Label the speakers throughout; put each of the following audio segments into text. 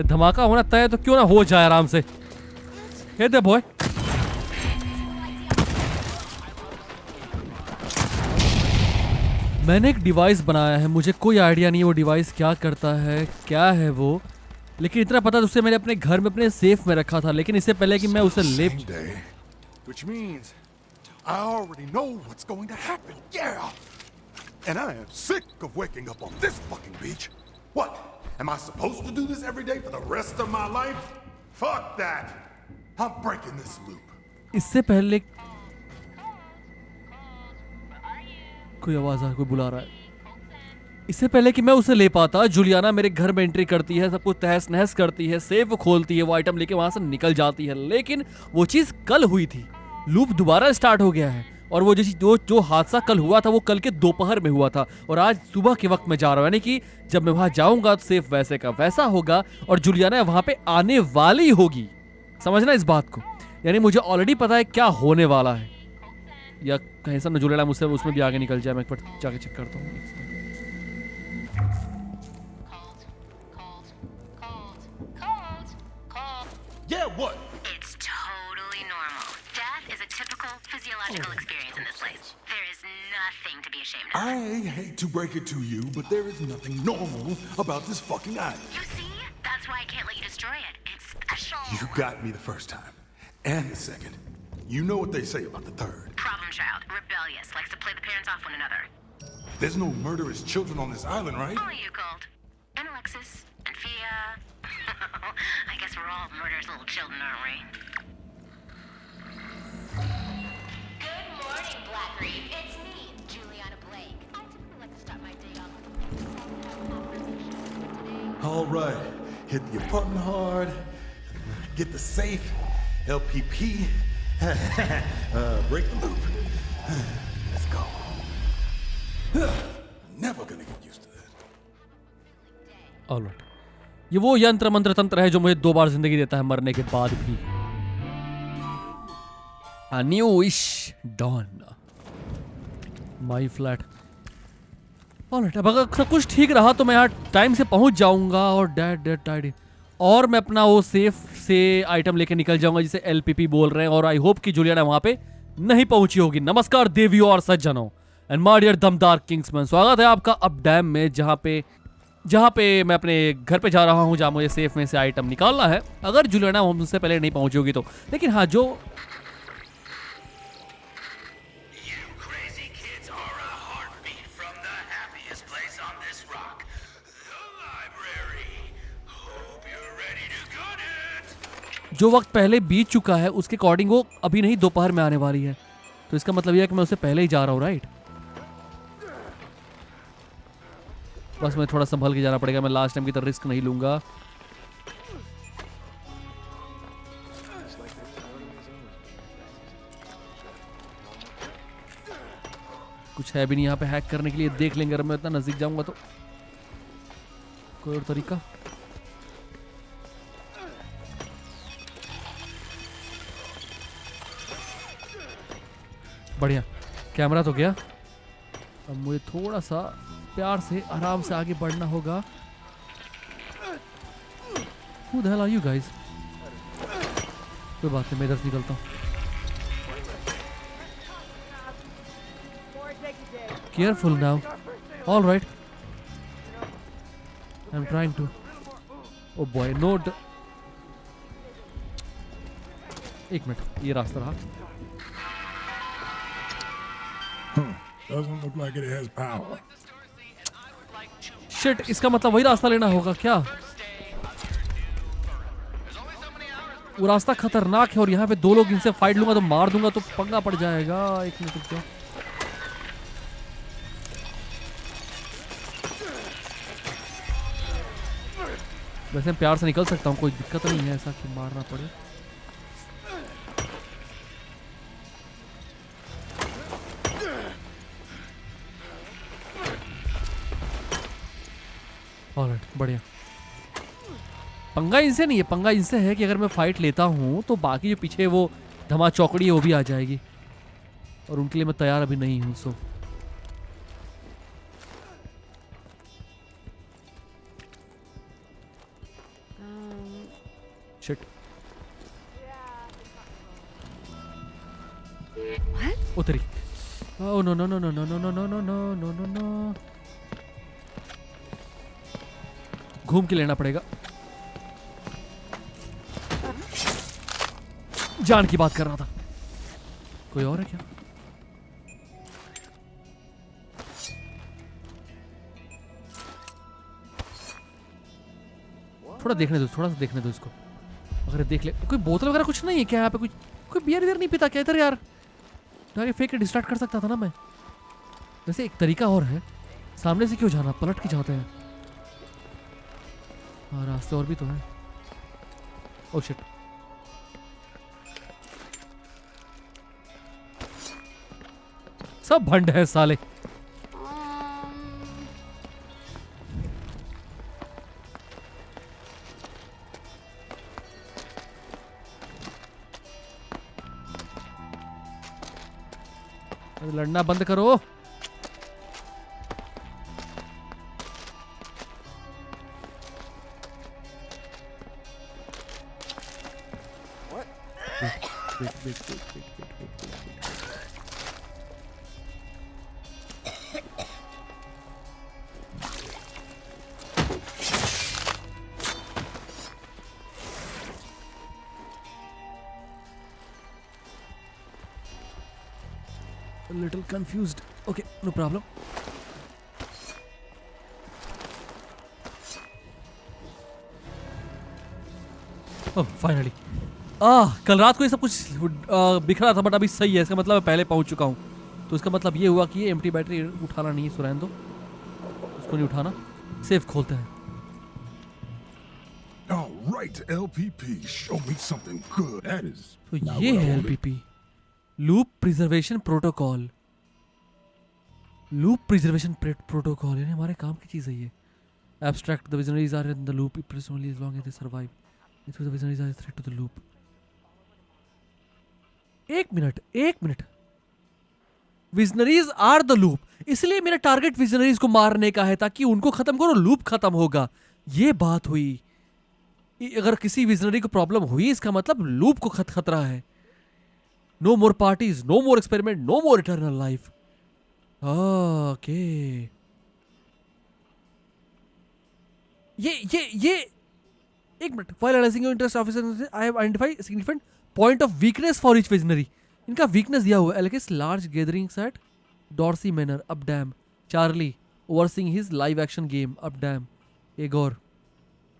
Speaker 1: धमाका होना तय है तो क्यों ना हो जाए आराम से। हे दे बॉय। मैंने एक डिवाइस बनाया है, मुझे कोई आइडिया नहीं है वो डिवाइस क्या करता है, क्या है वो, लेकिन इतना पता है उसे मैंने अपने घर में अपने सेफ में रखा था। लेकिन इससे पहले कि मैं उसे ले
Speaker 2: Which means I already know what's going to happen. Yeah. And I am sick of waking up on this fucking beach. What? Am I supposed to do this every day for the rest of my life? Fuck that. I'm breaking this loop.
Speaker 1: इससे पहले कोई आवाज आ, कोई बुला रहा है। इससे पहले कि मैं उसे ले पाता, जूलियाना मेरे घर में एंट्री करती है, सब कुछ तहस नहस करती है, सेफ खोलती है, वो आइटम लेके वहां से निकल जाती है। लेकिन वो चीज कल हुई थी, लूप दोबारा स्टार्ट हो गया है। और वो जो हादसा कल हुआ था वो कल के दोपहर में हुआ था और आज सुबह के वक्त में जा रहा हूं, यानी कि जब मैं वहां जाऊंगा तो सेफ वैसे का वैसा होगा और जूलियाना वहां पे आने वाली होगी। समझना इस बात को, यानी मुझे ऑलरेडी पता है क्या होने वाला है। या कहीं सब न जूलियाना मुझसे उसमें भी आगे निकल जाए। मैं एक बार जाके चेक करता हूँ।
Speaker 2: Yeah, what?
Speaker 3: It's totally normal. Death is a typical physiological experience in this place. There is nothing to be ashamed of.
Speaker 2: I hate to break it to you, but there is nothing normal about this fucking island.
Speaker 3: You see? That's why I can't let you destroy it. It's special.
Speaker 2: You got me the first time. And the second. You know what they say about the third.
Speaker 3: Problem child. Rebellious. Likes to play the parents off one another.
Speaker 2: There's no murderous children on this island, right?
Speaker 3: Only you called. And Alexis. And Fia. I guess we're all murderous little children, aren't we?
Speaker 4: Good morning, Black Reef. It's me, Juliana Blake. I typically like to start my day off with
Speaker 2: All right. Hit the apartment hard. Get the safe. LPP. Break the loop. Let's go. Never gonna get used to this.
Speaker 1: Alright, ये वो यंत्र मंत्र तंत्र है जो मुझे 2 बार जिंदगी देता है मरने के बाद भी। A new wish dawn. My flat. Alright, अब अगर सब कुछ ठीक रहा तो मैं यहाँ टाइम से पहुंच जाऊंगा और डैड और मैं अपना वो सेफ से आइटम लेके निकल जाऊंगा जिसे एलपीपी बोल रहे हैं। और आई होप कि जूलियाना वहां पे नहीं पहुंची होगी। नमस्कार देवियों और सज्जनों एंड माय डियर दमदार किंग्समैन, स्वागत है आपका अप डैम में, जहाँ पे मैं अपने घर पे जा रहा हूँ, जहाँ मुझे सेफ में से आइटम निकालना है। अगर जूलियाना मुझसे पहले नहीं पहुंची होगी तो। लेकिन हाँ, जो वक्त पहले बीत चुका है उसके अकॉर्डिंग वो अभी नहीं दोपहर में आने वाली है। तो इसका मतलब यह है कि मैं उससे पहले ही जा रहा हूँ, राइट? बस मैं थोड़ा संभल के जाना पड़ेगा, मैं लास्ट टाइम की तरह रिस्क नहीं लूंगा। कुछ है भी नहीं यहाँ पे हैक करने के लिए, देख लेंगे अगर मैं इतना नजदीक जाऊंगा तो। कोई और तरीका? बढ़िया, कैमरा तो गया। अब मुझे थोड़ा सा प्यार से आराम से आगे बढ़ना होगा। Who the hell are you guys? कोई बात नहीं, मैं इधर से निकलता हूँ। Careful now. All right. I'm trying to. Oh boy, no. एक मिनट, ये रास्ता रहा।
Speaker 2: Doesn't look like it has power.
Speaker 1: Shit, इसका मतलब वही रास्ता लेना होगा क्या? वो रास्ता खतरनाक है और यहाँ पे 2 लोग इनसे फाइट लूंगा तो मार दूंगा तो पंगा पड़ जाएगा। एक मिनट रुक जाओ। वैसे प्यार से निकल सकता हूँ, कोई दिक्कत नहीं है ऐसा कि मारना पड़े। ऑलराइट, बढ़िया। पंगा इनसे नहीं है, पंगा इनसे है कि अगर मैं फाइट लेता हूँ तो बाकी जो पीछे वो धमा चौकड़ी है वो भी आ जाएगी और उनके लिए मैं तैयार अभी नहीं हूँ। So shit
Speaker 4: What?
Speaker 1: उतरी। Oh no no no no no no no no no no no no no, घूम के लेना पड़ेगा। जान की बात कर रहा था। कोई और है क्या? थोड़ा देखने दो, थोड़ा सा देखने दो इसको। अगर देख ले, कोई बोतल वगैरह कुछ नहीं है क्या यहाँ पे? कोई बियर वियर नहीं पीता क्या इधर यार? आगे फेंक के डिस्ट्रैक्ट कर सकता था ना मैं। वैसे एक तरीका और है, सामने से क्यों जाना, पलट के जाते हैं। हाँ रास्ते और भी तो हैं। ओह शिट, सब भंड है साले। अरे लड़ना बंद करो। A little confused. Okay, no problem. Oh, finally. कल रात को ये सब कुछ बिखरा था, बट अभी सही है। इसका मतलब मैं पहले पहुंच चुका हूँ, तो इसका मतलब ये हुआ कि ये एम्प्टी बैटरी उठाना नहीं है। सुरैन दो, उसको नहीं उठाना। सेफ खोलते हैं।
Speaker 2: All right, LPP, show me something good. That is.
Speaker 1: तो
Speaker 2: not
Speaker 1: ये
Speaker 2: what I
Speaker 1: है
Speaker 2: ordered.
Speaker 1: LPP, loop preservation protocol. Loop preservation protocol, यानी हमारे काम की चीज़ है ये। Abstract, the visionaries are in the loop preserve only as long as they survive. It the visionaries are threat to the loop. एक minute. Visionaries are the loop, इसलिए मेरा टारगेट विजनरीज को मारने का है, ताकि उनको खत्म करो, लूप खत्म होगा। ये बात हुई। अगर किसी विजनरी को प्रॉब्लम हुई, इसका मतलब लूप को खतरा है। No more parties, no more experiment, no more eternal life. Okay, ये एक minute. While analyzing your interest officer, I have identified significant point of weakness for each visionary. इनका वीकनेस दिया हुआ है। Alex large gatherings at Dorsey manor, up dam. Charlie overseeing his live action game, up dam. Egor,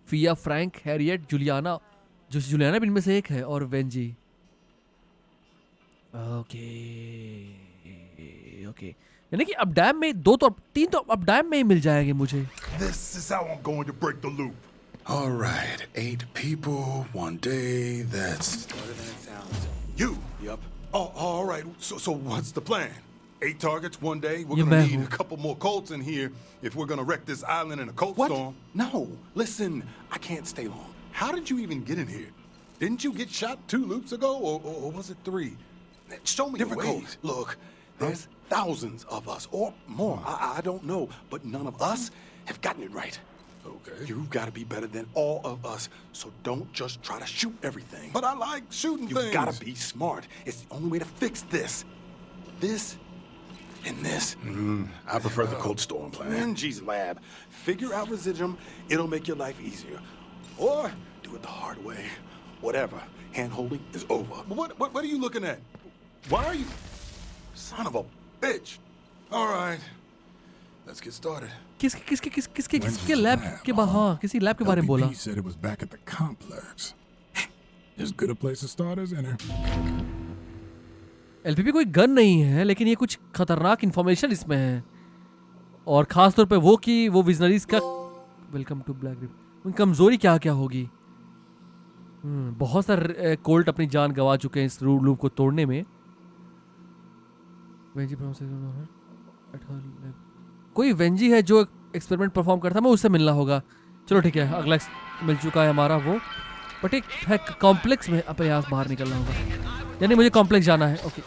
Speaker 1: Fia, Frank, Harriet, Juliana, जो Juliana भी इनमें से एक है, और वेंजी। ओके, यानी कि अप डैम में तीन तो अप डैम में ही मिल जाएंगे मुझे।
Speaker 2: This is how I'm going to break the loop. All right, 8 people, 1 day. That's you. Yep. Oh, all right. So what's the plan? 8 targets, 1 day. We're
Speaker 1: Yeah,
Speaker 2: gonna
Speaker 1: man.
Speaker 2: need a couple more Colts in here if we're gonna wreck this island in a cold
Speaker 5: What?
Speaker 2: storm. No, listen, I can't stay long. How did you even get in here? Didn't you get shot 2 loops ago, or was it 3? Show me
Speaker 5: Different
Speaker 2: the ways.
Speaker 5: codes.
Speaker 2: Look, there's thousands of us, or more. I don't know, but none of us have gotten it right. Okay. You've got to be better than all of us, so don't just try to shoot everything. But I like shooting things. You've got to be smart. It's the only way to fix this. This and this. I prefer the cold storm plan. Angie's lab. Figure out residuum. It'll make your life easier. Or do it the hard way. Whatever. Hand-holding is over. What are you looking at? Why are you... Son of a bitch. All right. Let's get started.
Speaker 1: किसके lab के हाँ, किसी lab के बारे में बोला।
Speaker 6: LPP said it was back at the complex. As good a place to start as any.
Speaker 1: LPP कोई gun नहीं है, लेकिन ये कुछ खतरनाक इंफॉर्मेशन इसमें है, और खास तौर पे वो कि वो विजनरीज का वेलकम टू ब्लैक रिप, उनकी कमजोरी क्या क्या होगी। बहुत सारे कोल्ट अपनी जान गंवा चुके हैं इस लूप को तोड़ने में। कोई वेंजी है जो एक्सपेरिमेंट परफॉर्म करता है, मैं उससे मिलना होगा। चलो ठीक है, अगला मिल चुका है हमारा वो, बट एक है कॉम्प्लेक्स में अपने यहाँ बाहर निकलना होगा, यानी मुझे कॉम्प्लेक्स जाना है। Okay,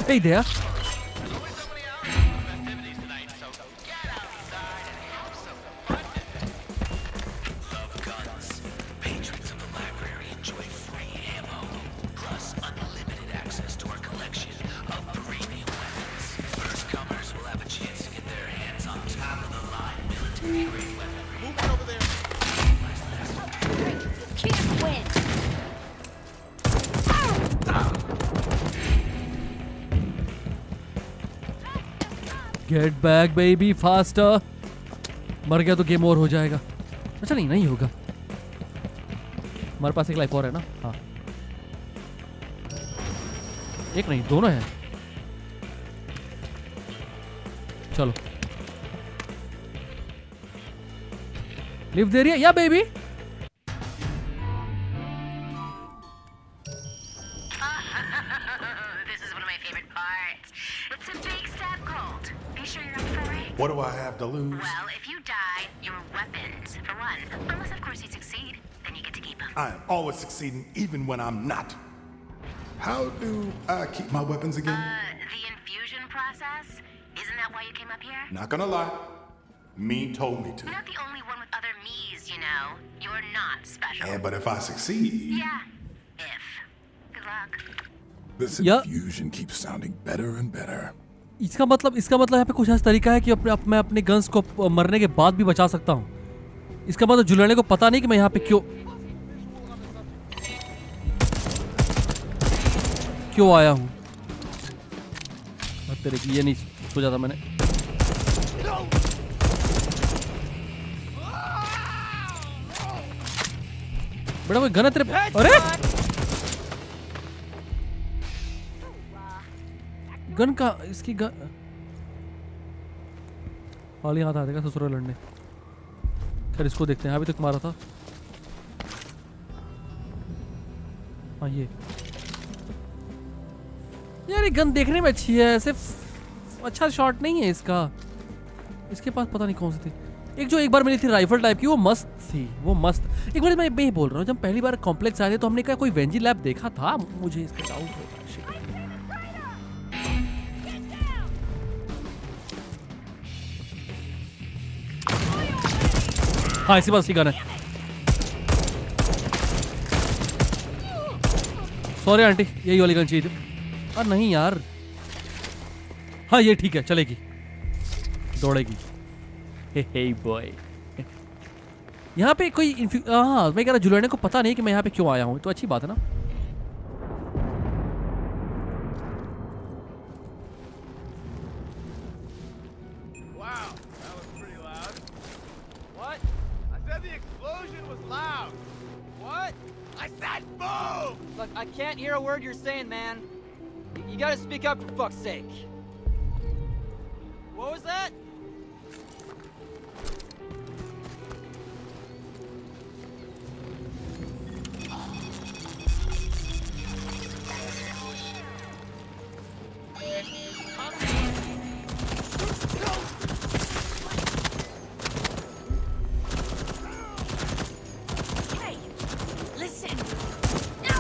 Speaker 1: hey there. Get back baby faster. मर गया तो गेम ओवर हो जाएगा। अच्छा नहीं होगा, हमारे पास एक लाइफ और है ना। हाँ एक नहीं दोनों है। चलो लिव दे रही है या baby.
Speaker 3: This is one of my favorite parts. It's a big step cold. Are you sure you're up for it?
Speaker 2: What do I have to lose?
Speaker 3: Well, if you die, your weapons, for one. Unless, of course, you succeed. Then you get to keep them.
Speaker 2: I am always succeeding, even when I'm not. How do I keep my weapons again?
Speaker 3: The infusion process? Isn't that why you came up here?
Speaker 2: Not gonna lie. Me told me to.
Speaker 3: You're not the only one with other me's, you know. You're not special.
Speaker 2: Yeah, but if I succeed,
Speaker 3: Yeah. If. Good luck.
Speaker 2: this
Speaker 1: Yeah.
Speaker 2: infusion keeps sounding better and better.
Speaker 1: इसका मतलब यहाँ पे कुछ ऐसा तरीका है कि मैं अपने गन्स को मरने के बाद भी बचा सकता हूँ। इसका मतलब जुलियाना को पता नहीं कि मैं यहाँ पे क्यों आया हूँ। तेरे की ये नहीं सोचा था मैंने। बड़ा कोई गन है तेरे। अरे गन का इसकी गन हाल ही हाथ आ जाएगा ससुराल लड़ने। खैर इसको देखते हैं, अभी तक मारा था। हाँ ये यार ये गन देखने में अच्छी है, सिर्फ अच्छा शॉट नहीं है इसका। इसके पास पता नहीं कौन सी थी। एक जो एक बार मिली थी राइफल टाइप की, वो मस्त थी, वो मस्त। एक बार मैं ये बोल रहा हूँ, जब पहली बार कॉम्प्लेक्स आए थे तो हमने क्या कोई वेंजी लैब देखा था? मुझे इसका डाउट होता है। हाँ इसी बात की गन है। सॉरी आंटी, यही वाली गन चाहिए थी। और नहीं यार, हाँ ये ठीक है, चलेगी, दौड़ेगी। हे बॉय, यहाँ पे कोई हाँ मैं कह रहा जुलियाना को पता नहीं कि मैं यहाँ पे क्यों आया हूँ, तो अच्छी बात है ना।
Speaker 5: Wow, that was pretty loud. What? I said the explosion was loud. What? I said boom!
Speaker 7: Look, I can't hear a word you're saying, man. You gotta speak up for fuck's sake. What was that?
Speaker 4: Hey, listen. No.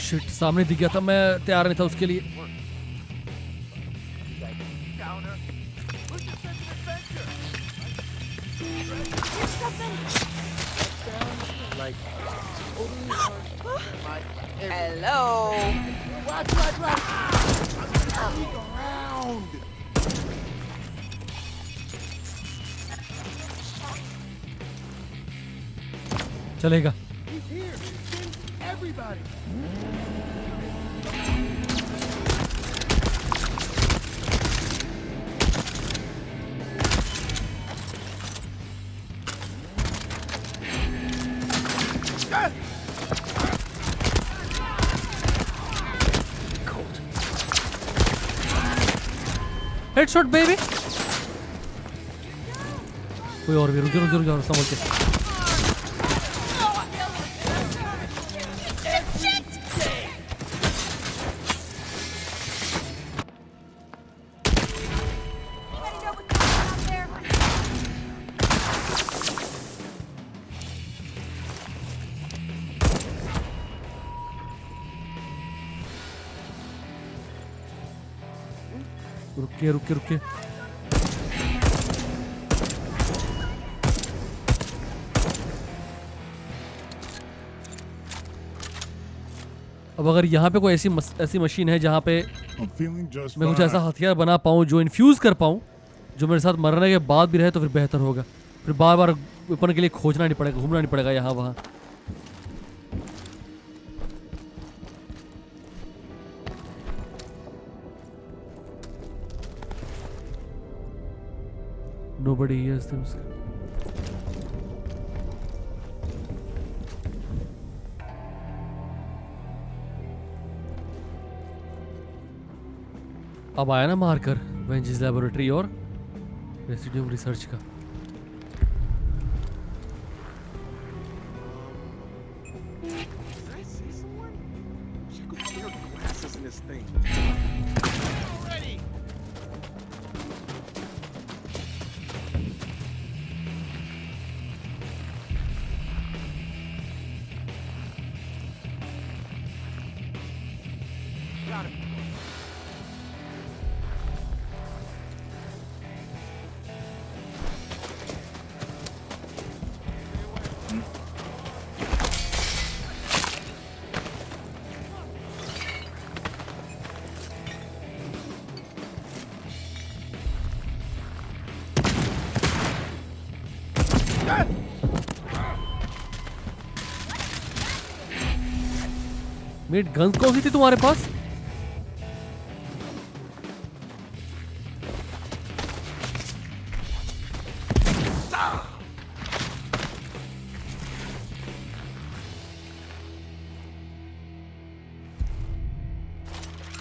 Speaker 1: Shit, सामने दिख गया था, मैं तैयार नहीं था उसके लिए।
Speaker 5: Counter. Who's just such an adventure? Like,
Speaker 7: Hello.
Speaker 1: चलेगा। Headshot baby. कोई और भी, रुक जाओ संभल के। रुके रुके रुके। अब अगर यहाँ पे कोई ऐसी मशीन है जहाँ पे
Speaker 6: I'm feeling just
Speaker 1: मैं कुछ
Speaker 6: fine.
Speaker 1: ऐसा हथियार बना पाऊँ जो इन्फ्यूज कर पाऊँ, जो मेरे साथ मरने के बाद भी रहे, तो फिर बेहतर होगा। फिर बार बार वेपन के लिए खोजना नहीं पड़ेगा, घूमना नहीं पड़ेगा यहाँ वहाँ। Nobody hears them. अब आया ना मार्कर वेंजिस लैबोरेटरी और रेसिड्यूम रिसर्च का।
Speaker 5: Did I see someone? Check with clear glasses in this thing. Already! Got him.
Speaker 1: मेट गन कौन सी थी तुम्हारे पास?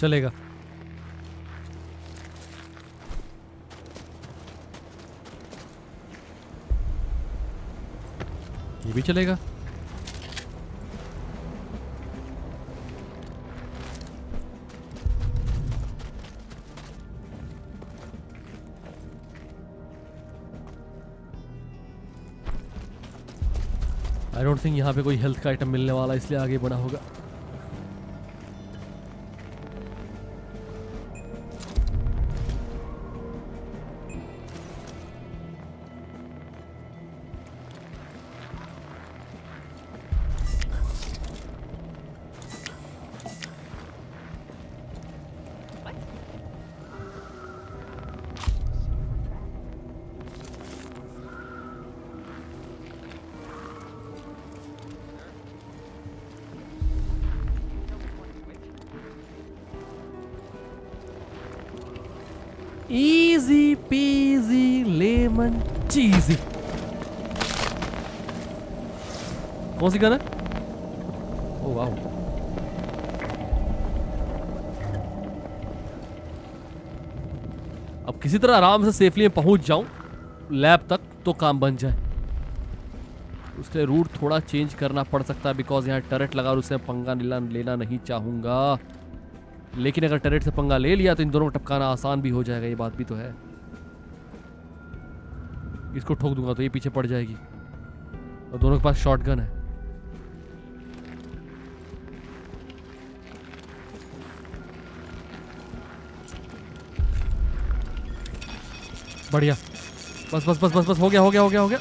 Speaker 1: चलेगा। ये भी चलेगा। आई डोंट थिंक यहाँ पे कोई हेल्थ का आइटम मिलने वाला, इसलिए आगे बढ़ा होगा। Easy peasy lemon cheesy। कौन सी गन है? ओह वाह। अब किसी तरह आराम से सेफली पहुंच जाऊं लैब तक तो काम बन जाए। उसके लिए रूट थोड़ा चेंज करना पड़ सकता है, बिकॉज यहाँ टरेट लगा और उससे पंगा लेना नहीं चाहूंगा। लेकिन अगर टरेट से पंगा ले लिया तो इन दोनों को टपकाना आसान भी हो जाएगा, ये बात भी तो है। इसको ठोक दूंगा तो ये पीछे पड़ जाएगी और दोनों के पास शॉटगन है। बढ़िया, बस बस बस बस बस, हो गया हो गया हो गया हो गया।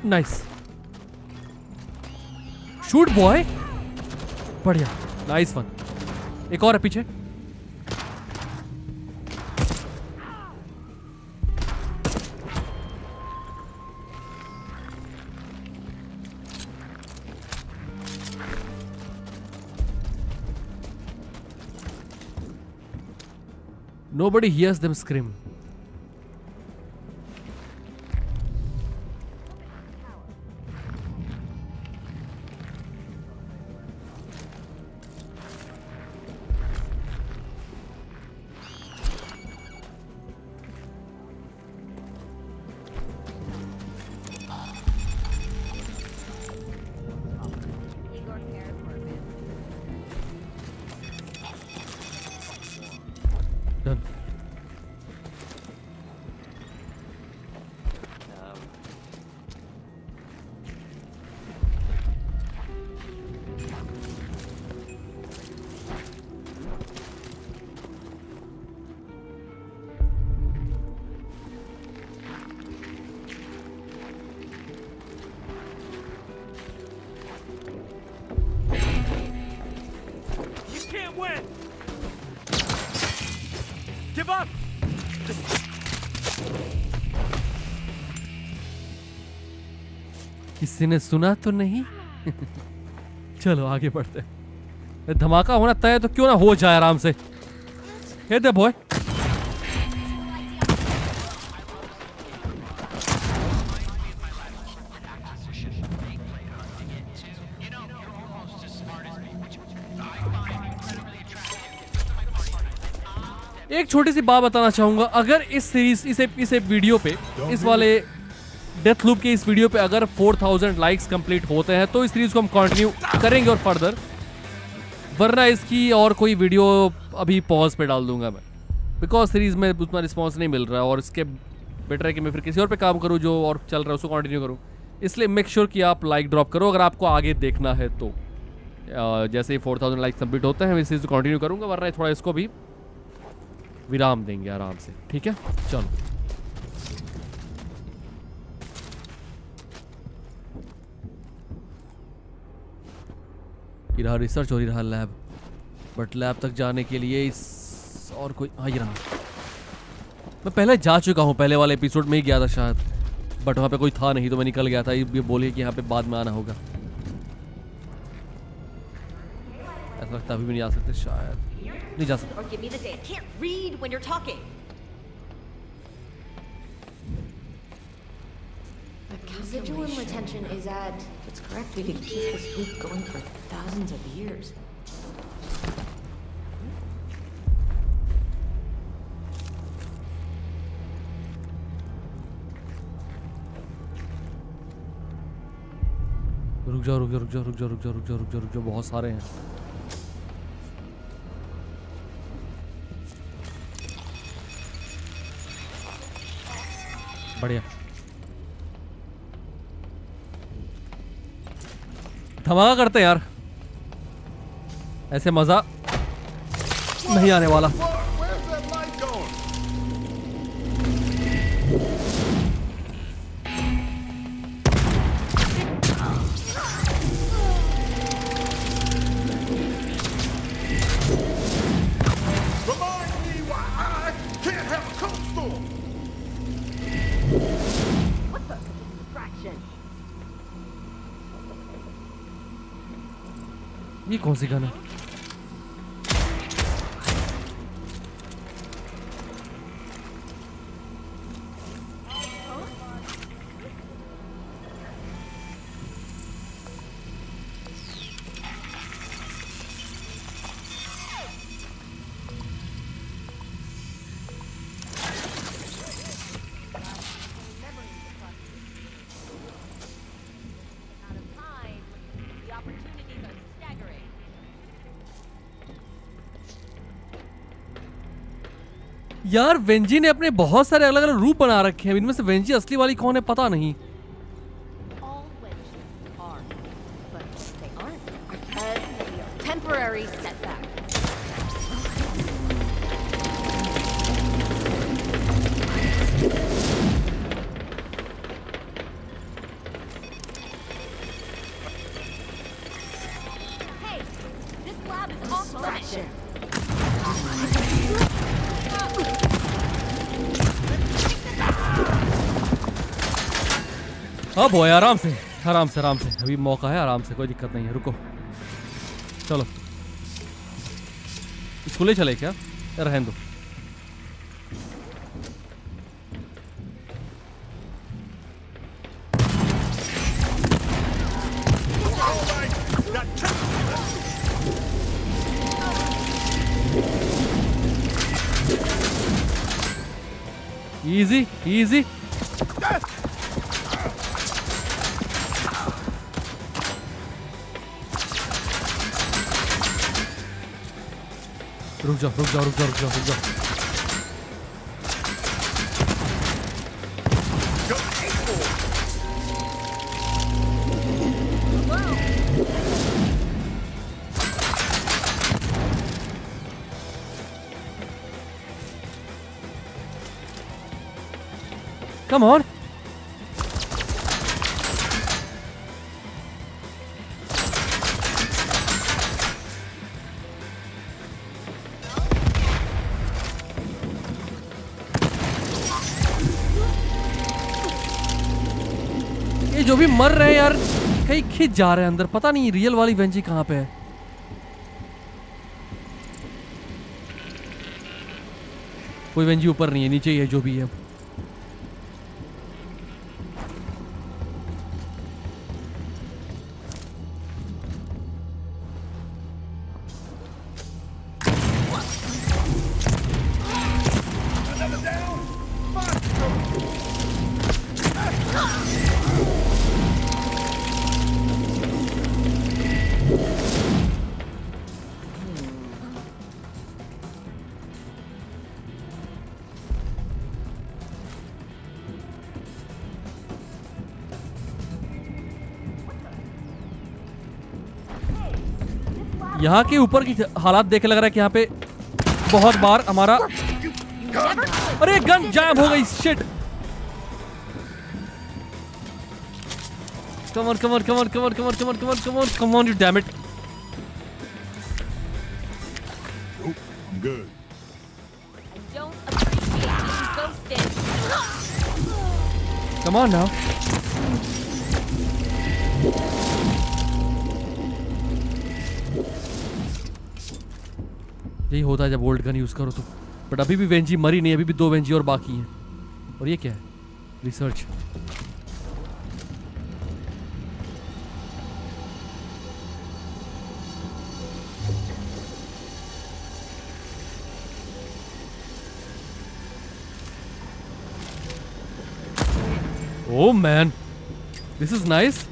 Speaker 1: नाइस, शूट बॉय, बढ़िया, नाइस वन। एक और है पीछे। Nobody hears them scream. Done. किसी ने सुना तो नहीं? चलो आगे बढ़ते हैं। धमाका होना तय है तो क्यों ना हो जाए आराम से। हे दे बॉय। एक छोटी सी बात बताना चाहूंगा, अगर इस सीरीज इस वीडियो पे, इस वाले डेथ लूप के इस वीडियो पे अगर 4000 लाइक्स कंप्लीट होते हैं तो इस सीरीज को हम कंटिन्यू करेंगे और फर्दर, वरना इसकी और कोई वीडियो अभी पॉज पे डाल दूंगा मैं, बिकॉज सीरीज में उतना रिस्पॉन्स नहीं मिल रहा है और इसके बेटर है कि मैं फिर किसी और पे काम करूँ जो और चल रहा है उसको कंटिन्यू करूँ। इसलिए मेक श्योर कि आप लाइक ड्रॉप करो अगर आपको आगे देखना है तो। जैसे ही 4000 लाइक्स कंप्लीट होते हैं मैं इस सीरीज को कंटिन्यू करूँगा, वरना थोड़ा इसको भी विराम देंगे आराम से, ठीक है। चलो ये रहा रिसर्च और ये रहा लैब, बट लैब तक जाने के लिए इस और कोई, हाँ ये रहा। मैं पहले जा चुका हूँ, पहले वाले एपिसोड में ही गया था शायद, बट वहाँ पे कोई था नहीं तो मैं निकल गया था। ये बोले कि यहाँ पे बाद में आना होगा, ऐसा लगता अभी भी नहीं आ सकते, शायद नहीं जा सकते।
Speaker 4: Or give me the date. Can't read when you're talking. Residual retention is at. If it's correct, we could keep this loop going for thousands of years.
Speaker 1: रुक जाओ रुक जाओ रुक जाओ रुक जाओ रुक जाओ रुक जाओ रुक जाओ रुक जाओ, बहुत सारे हैं। बढ़िया, धमाका करते हैं यार, ऐसे मजा नहीं आने वाला।
Speaker 2: Where's that light going? Remind me why I can't have a cold storm.
Speaker 4: What the fraction?
Speaker 1: ये कौन सी गन है?
Speaker 4: The opportunities are staggering.
Speaker 1: यार वेंजी ने अपने बहुत सारे अलग अलग रूप बना रखे हैं, इनमें से वेंजी असली वाली कौन है पता नहीं।
Speaker 4: All witches are, but they aren't because they are temporary setback. Hey, this lab is off ration.
Speaker 1: अब हो आराम से आराम से आराम से, अभी मौका है, आराम से, कोई दिक्कत नहीं है। रुको चलो, इसको ले चले क्या? रहने दो। इजी इजी, रुक जाओ रुक जाओ रुक जाओ रुक जाओ रुक जाओ। Come on. ये जो भी मर रहे हैं यार कहीं खिंच जा रहे हैं अंदर, पता नहीं रियल वाली वेंजी कहाँ पे है। कोई वेंजी ऊपर नहीं है, नीचे ही है जो भी है। यहाँ के ऊपर की हालात देख के लग रहा है कि यहाँ पे बहुत बार हमारा, अरे गन जैम हो गई, shit. Come on come on come on come on come on come on come on come on come on, you damn it.
Speaker 6: Nope, I'm good.
Speaker 4: Don't appreciate being ghosted.
Speaker 1: Come on now. यही होता है जब old gun use करो तो। But अभी भी वेंजी मरी नहीं, अभी भी 2 वेंजी और बाकी हैं। और ये क्या है? Research. Oh man, this is nice.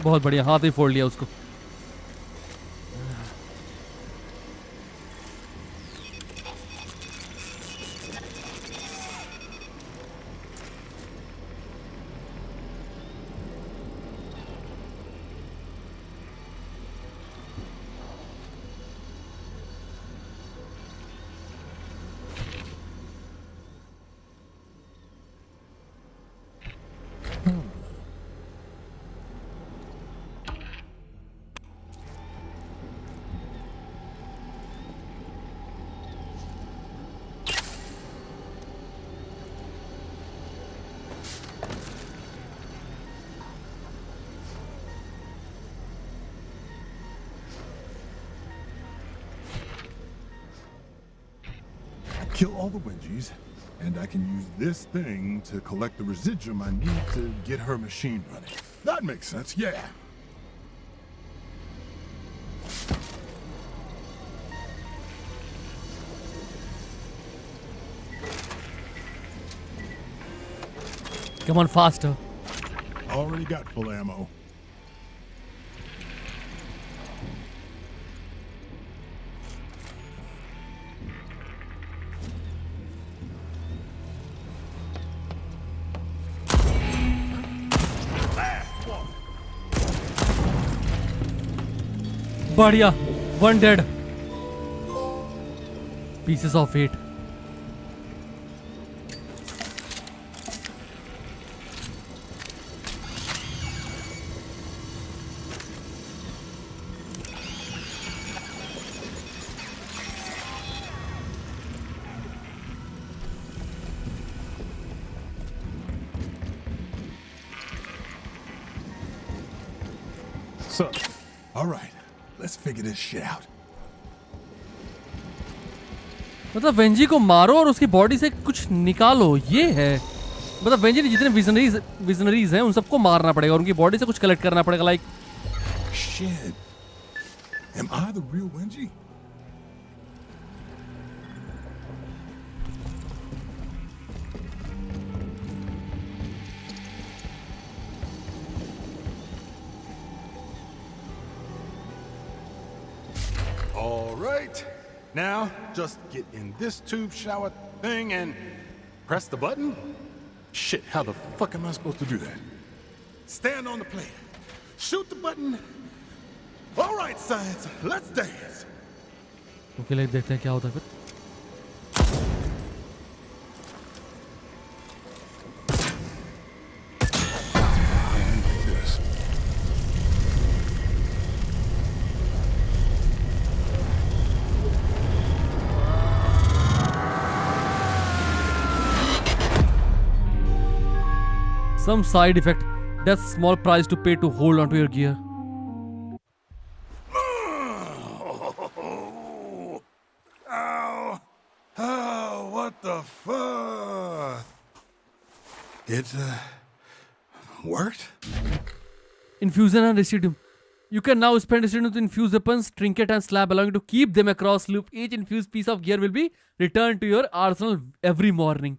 Speaker 1: बहुत बढ़िया, हाथ ही फोड़ लिया उसको।
Speaker 2: Kill all the Wengies, and I can use this thing to collect the residuum I need to get her machine running. That makes sense, yeah.
Speaker 1: Come on, faster.
Speaker 2: Already got full ammo.
Speaker 1: बढ़िया, 1 dead. Pieces of 8.
Speaker 2: So, all right, let's figure this shit out.
Speaker 1: मतलब वेंजी को मारो और उसकी body से कुछ निकालो, ये है। मतलब वेंजी के जितने विजनरीज हैं उन सबको मारना पड़ेगा और उनकी बॉडी से कुछ कलेक्ट करना पड़ेगा। Like
Speaker 2: Shit. Am I the real Wenji? All right. Now, just get in this tube shower thing and press the button? Shit, how the fuck am I supposed to do that? Stand on the plate. Shoot the button. All right, science, let's dance.
Speaker 1: Okay, like देखते हैं क्या होता है फिर।
Speaker 2: Like this.
Speaker 1: Some side effect. That's small price to pay to hold onto your gear.
Speaker 2: Ow! Oh, what the fuck? It worked?
Speaker 1: Infusion and Residium. You can now spend Residium to infuse weapons, trinket and slab, allowing you to keep them across loop. Each infused piece of gear will be returned to your arsenal every morning.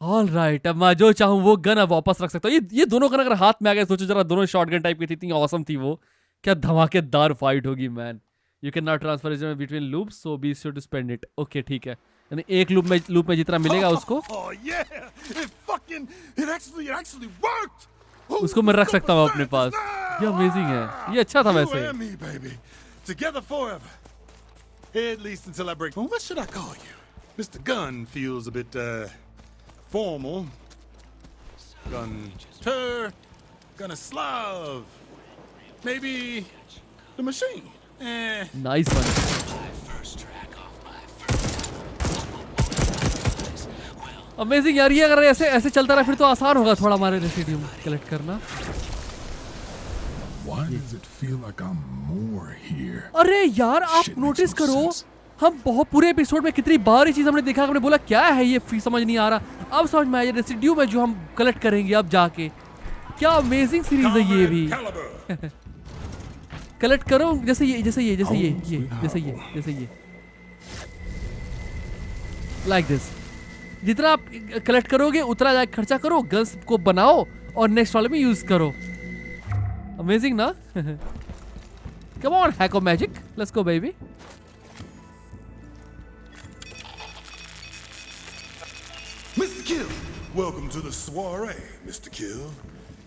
Speaker 1: All right, अब मैं जो चाहूँ वो gun अब वापस रख सकता हूँ. ये दोनों गन अगर हाथ में आ गए, सोचो जरा, दोनों शॉटगन टाइप की थी, इतनी ऑसम थी वो. क्या धमाकेदार फाइट होगी man. You can now transfer it between loops, so be sure to spend it. Okay, ठीक है. यानी एक लूप में जितना मिलेगा उसको.
Speaker 2: Oh yeah, it actually worked.
Speaker 1: उसको मैं रख सकता हूँ अपने पास. ये अमेजिंग है. ये अच्छा था वैसे.
Speaker 2: You and me, baby, together forever. At least until I break. Well, what should I call you? Mr. Gun feels a bit formal. Gunter, Gunnislav. Maybe the machine.
Speaker 1: Nice one. Amazing यार. ये अगर ऐसे चलता रहा फिर तो आसान होगा थोड़ा हमारे रेसिडियम कलेक्ट करना.
Speaker 6: Why does it feel like I'm more here?
Speaker 1: अरे यार आप
Speaker 6: Shit
Speaker 1: नोटिस
Speaker 6: makes no
Speaker 1: करो,
Speaker 6: sense.
Speaker 1: हम बहुत पूरे एपिसोड में कितनी बार ये चीज हमने देखा, हमने बोला क्या है ये, समझ नहीं आ रहा. अब समझ में आया, रेसिड्यू है जो हम कलेक्ट करेंगे अब जाके. क्या अमेजिंग सीरीज है ये भी. कलेक्ट करो जैसे ये लाइक दिस. जितना आप कलेक्ट करोगे उतना जाके खर्चा करो, गन्स को बनाओ और नेक्स्ट वाले में यूज करो. अमेजिंग ना. कम ऑन हैको magic, let's go baby.
Speaker 2: Mr. Kill, welcome to the soiree, Mr. Kill.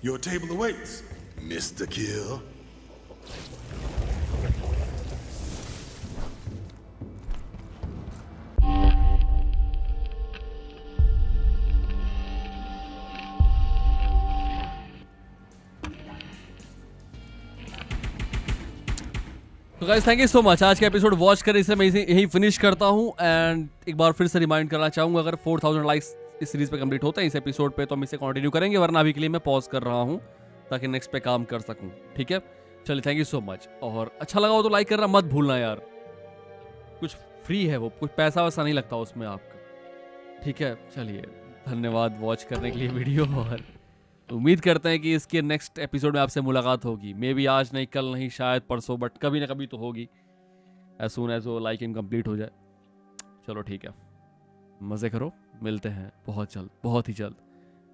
Speaker 2: Your table awaits, Mr. Kill.
Speaker 1: तो guys thank you so much. आज का एपिसोड वॉच कर इसे मैं यही फिनिश करता हूँ. एंड एक बार फिर से रिमाइंड करना चाहूँगा, अगर 4000 लाइक्स इस सीरीज पे कंप्लीट होता है इस एपिसोड पे, तो हम इसे कंटिन्यू करेंगे, वरना अभी के लिए मैं पॉज कर रहा हूँ ताकि नेक्स्ट पे काम कर सकूँ. ठीक है, चलिए थैंक यू सो मच. और अच्छा लगा हो तो लाइक करना मत भूलना यार. कुछ फ्री है वो, कुछ पैसा वैसा नहीं लगता उसमें आपका. ठीक है, चलिए धन्यवाद वॉच करने के लिए वीडियो. और उम्मीद करते हैं कि इसके नेक्स्ट एपिसोड में आपसे मुलाकात होगी. मे बी आज नहीं, कल नहीं, शायद परसों, बट कभी ना कभी तो होगी, एज सून एज वो लाइकिंग कंप्लीट हो जाए. चलो ठीक है, मज़े करो, मिलते हैं बहुत जल्द, बहुत ही जल्द.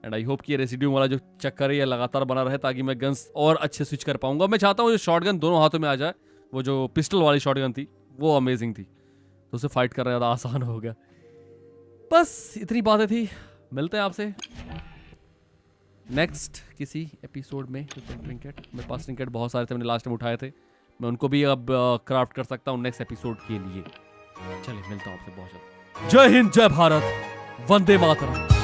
Speaker 1: एंड आई होप कि ये रेसिड्यू वाला जो चक्कर है ये लगातार बना रहे, ताकि मैं गन्स और अच्छे स्विच कर पाऊंगा. मैं चाहता हूँ जो शॉटगन दोनों हाथों में आ जाए. वो जो पिस्टल वाली शॉटगन थी वो अमेजिंग थी, तो उसे फाइट करना ज़्यादा आसान हो गया. बस इतनी बातें थी. मिलते हैं आपसे नेक्स्ट किसी एपिसोड में. ट्रिंकेट मेरे पास, ट्रिंकेट बहुत सारे थे, मैंने लास्ट टाइम उठाए थे. मैं उनको भी अब क्राफ्ट कर सकता हूँ नेक्स्ट एपिसोड के लिए. चलिए मिलता हूँ आपसे बहुत जल्द. जय हिंद, जय भारत, वंदे मातरम.